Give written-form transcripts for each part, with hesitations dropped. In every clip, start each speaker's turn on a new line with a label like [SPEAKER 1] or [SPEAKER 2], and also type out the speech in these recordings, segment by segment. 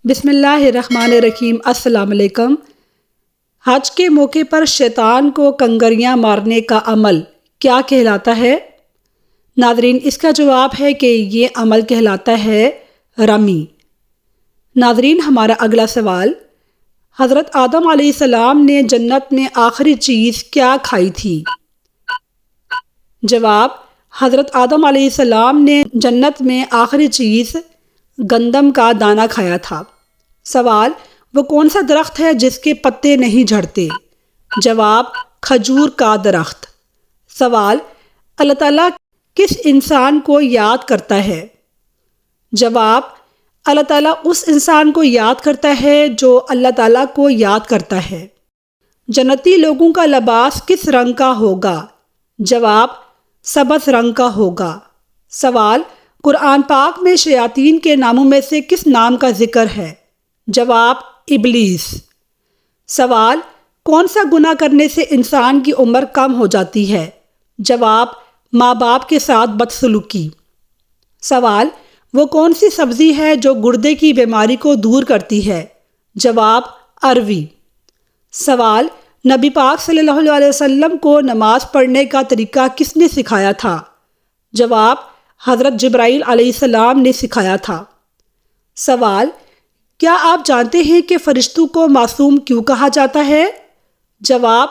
[SPEAKER 1] بسم اللہ الرحمن الرحیم۔ السلام علیکم۔ حج کے موقع پر شیطان کو کنگریاں مارنے کا عمل کیا کہلاتا ہے؟ ناظرین، اس کا جواب ہے کہ یہ عمل کہلاتا ہے رمی۔ ناظرین، ہمارا اگلا سوال، حضرت آدم علیہ السلام نے جنت میں آخری چیز کیا کھائی تھی؟ جواب، حضرت آدم علیہ السلام نے جنت میں آخری چیز گندم کا دانہ کھایا تھا۔ سوال، وہ کون سا درخت ہے جس کے پتے نہیں جھڑتے؟ جواب، کھجور کا درخت۔ سوال، اللہ تعالیٰ کس انسان کو یاد کرتا ہے؟ جواب، اللہ تعالیٰ اس انسان کو یاد کرتا ہے جو اللہ تعالیٰ کو یاد کرتا ہے۔ جنتی لوگوں کا لباس کس رنگ کا ہوگا؟ جواب، سبز رنگ کا ہوگا۔ سوال، قرآن پاک میں شیاطین کے ناموں میں سے کس نام کا ذکر ہے؟ جواب، ابلیس۔ سوال، کون سا گناہ کرنے سے انسان کی عمر کم ہو جاتی ہے؟ جواب، ماں باپ کے ساتھ بدسلوکی۔ سوال، وہ کون سی سبزی ہے جو گردے کی بیماری کو دور کرتی ہے؟ جواب، اروی۔ سوال، نبی پاک صلی اللہ علیہ وسلم کو نماز پڑھنے کا طریقہ کس نے سکھایا تھا؟ جواب، حضرت جبرائیل علیہ السلام نے سکھایا تھا۔ سوال، کیا آپ جانتے ہیں کہ فرشتوں کو معصوم کیوں کہا جاتا ہے؟ جواب،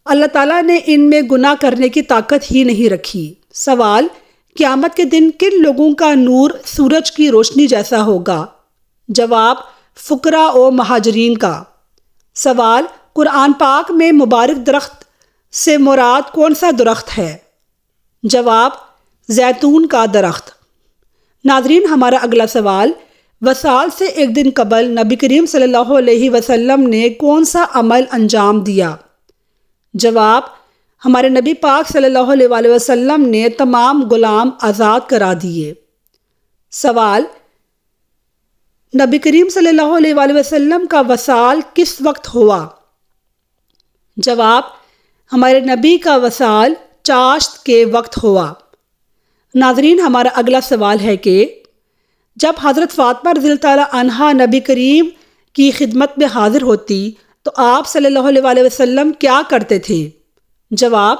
[SPEAKER 1] اللہ تعالیٰ نے ان میں گناہ کرنے کی طاقت ہی نہیں رکھی۔ سوال، قیامت کے دن کن لوگوں کا نور سورج کی روشنی جیسا ہوگا؟ جواب، فقراء و مہاجرین کا۔ سوال، قرآن پاک میں مبارک درخت سے مراد کون سا درخت ہے؟ جواب، زیتون کا درخت۔ ناظرین، ہمارا اگلا سوال، وصال سے ایک دن قبل نبی کریم صلی اللہ علیہ وسلم نے کون سا عمل انجام دیا؟ جواب، ہمارے نبی پاک صلی اللہ علیہ وسلم نے تمام غلام آزاد کرا دیے۔ سوال، نبی کریم صلی اللہ علیہ وسلم کا وصال کس وقت ہوا؟ جواب، ہمارے نبی کا وصال چاشت کے وقت ہوا۔ ناظرین، ہمارا اگلا سوال ہے کہ جب حضرت فاطمہ رضی اللہ تعالیٰ عنہا نبی کریم کی خدمت میں حاضر ہوتی تو آپ صلی اللہ علیہ وسلم کیا کرتے تھے؟ جواب،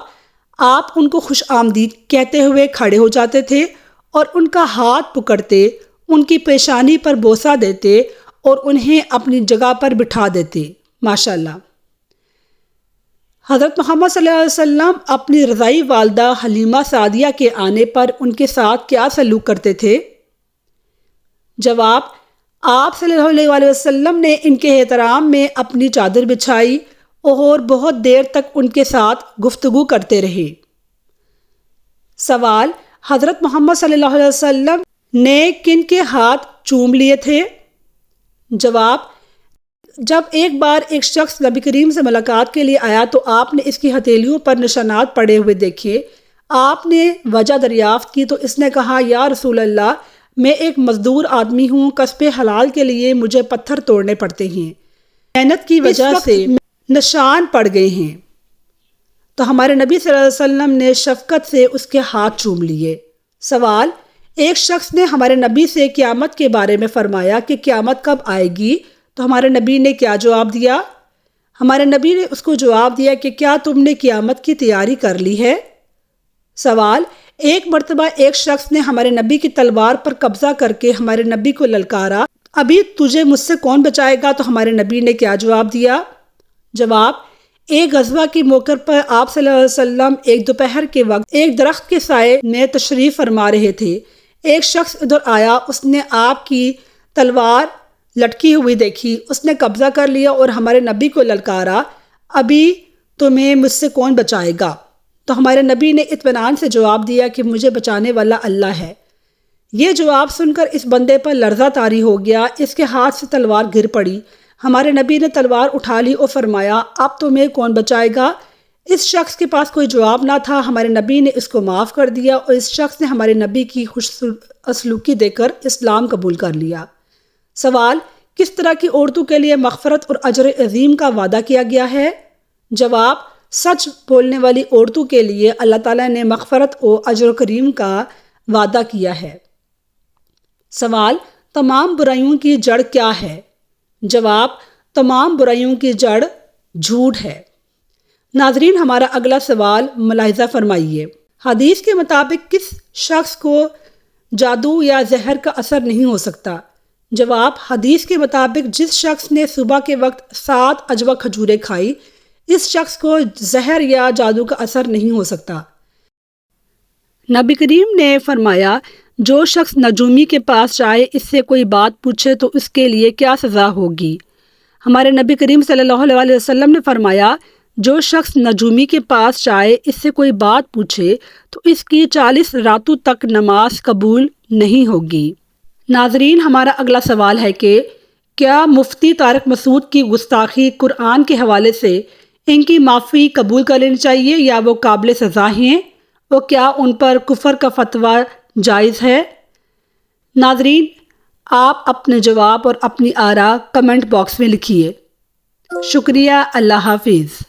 [SPEAKER 1] آپ ان کو خوش آمدید کہتے ہوئے کھڑے ہو جاتے تھے اور ان کا ہاتھ پکڑتے، ان کی پیشانی پر بوسہ دیتے اور انہیں اپنی جگہ پر بٹھا دیتے۔ ماشاءاللہ۔ حضرت محمد صلی اللہ علیہ وسلم اپنی رضائی والدہ حلیمہ سعدیہ کے آنے پر ان کے ساتھ کیا سلوک کرتے تھے؟ جواب، آپ صلی اللہ علیہ وسلم نے ان کے احترام میں اپنی چادر بچھائی اور بہت دیر تک ان کے ساتھ گفتگو کرتے رہے۔ سوال، حضرت محمد صلی اللہ علیہ وسلم نے کن کے ہاتھ چوم لیے تھے؟ جواب، جب ایک بار ایک شخص نبی کریم سے ملاقات کے لیے آیا تو آپ نے اس کی ہتھیلیوں پر نشانات پڑے ہوئے دیکھے۔ آپ نے وجہ دریافت کی تو اس نے کہا، یا رسول اللہ، میں ایک مزدور آدمی ہوں، کسب حلال کے لیے مجھے پتھر توڑنے پڑتے ہیں، محنت کی وجہ سے نشان پڑ گئے ہیں۔ تو ہمارے نبی صلی اللہ علیہ وسلم نے شفقت سے اس کے ہاتھ چوم لیے۔ سوال، ایک شخص نے ہمارے نبی سے قیامت کے بارے میں فرمایا کہ قیامت کب آئے گی؟ تو ہمارے نبی نے کیا جواب دیا؟ ہمارے نبی نے اس کو جواب دیا کہ کیا تم نے قیامت کی تیاری کر لی ہے؟ سوال، ایک مرتبہ ایک شخص نے ہمارے نبی کی تلوار پر قبضہ کر کے ہمارے نبی کو للکارا، ابھی تجھے مجھ سے کون بچائے گا؟ تو ہمارے نبی نے کیا جواب دیا؟ جواب، ایک غزوہ کے موقع پر آپ صلی اللہ علیہ وسلم ایک دوپہر کے وقت ایک درخت کے سائے میں تشریف فرما رہے تھے۔ ایک شخص ادھر آیا، اس نے آپ کی تلوار لٹکی ہوئی دیکھی، اس نے قبضہ کر لیا اور ہمارے نبی کو للکارا، ابھی تمہیں مجھ سے کون بچائے گا؟ تو ہمارے نبی نے اطمینان سے جواب دیا کہ مجھے بچانے والا اللہ ہے۔ یہ جواب سن کر اس بندے پر لرزہ طاری ہو گیا، اس کے ہاتھ سے تلوار گر پڑی۔ ہمارے نبی نے تلوار اٹھا لی اور فرمایا، اب تمہیں کون بچائے گا؟ اس شخص کے پاس کوئی جواب نہ تھا۔ ہمارے نبی نے اس کو معاف کر دیا اور اس شخص نے ہمارے نبی کی خوش سلوکی دے کر اسلام قبول کر لیا۔ سوال، کس طرح کی عورتوں کے لیے مغفرت اور اجر عظیم کا وعدہ کیا گیا ہے؟ جواب، سچ بولنے والی عورتوں کے لیے اللہ تعالیٰ نے مغفرت و اجر کریم کا وعدہ کیا ہے۔ سوال، تمام برائیوں کی جڑ کیا ہے؟ جواب: تمام برائیوں کی جڑ جھوٹ ہے۔ ناظرین، ہمارا اگلا سوال ملاحظہ فرمائیے۔ حدیث کے مطابق کس شخص کو جادو یا زہر کا اثر نہیں ہو سکتا؟ جواب: حدیث کے مطابق جس شخص نے صبح کے وقت 7 عجوہ کھجوریں کھائی، اس شخص کو زہر یا جادو کا اثر نہیں ہو سکتا۔ نبی کریم نے فرمایا، جو شخص نجومی کے پاس جائے، اس سے کوئی بات پوچھے تو اس کے لیے کیا سزا ہوگی؟ ہمارے نبی کریم صلی اللہ علیہ وسلم نے فرمایا، جو شخص نجومی کے پاس جائے، اس سے کوئی بات پوچھے تو اس کی 40 راتوں تک نماز قبول نہیں ہوگی۔ ناظرین، ہمارا اگلا سوال ہے کہ کیا مفتی طارق مسعود کی گستاخی قرآن کے حوالے سے ان کی معافی قبول کر لینی چاہیے یا وہ قابل سزا ہیں؟ اور کیا ان پر کفر کا فتویٰ جائز ہے؟ ناظرین، آپ اپنے جواب اور اپنی آراء کمنٹ باکس میں لکھیے۔ شکریہ۔ اللہ حافظ۔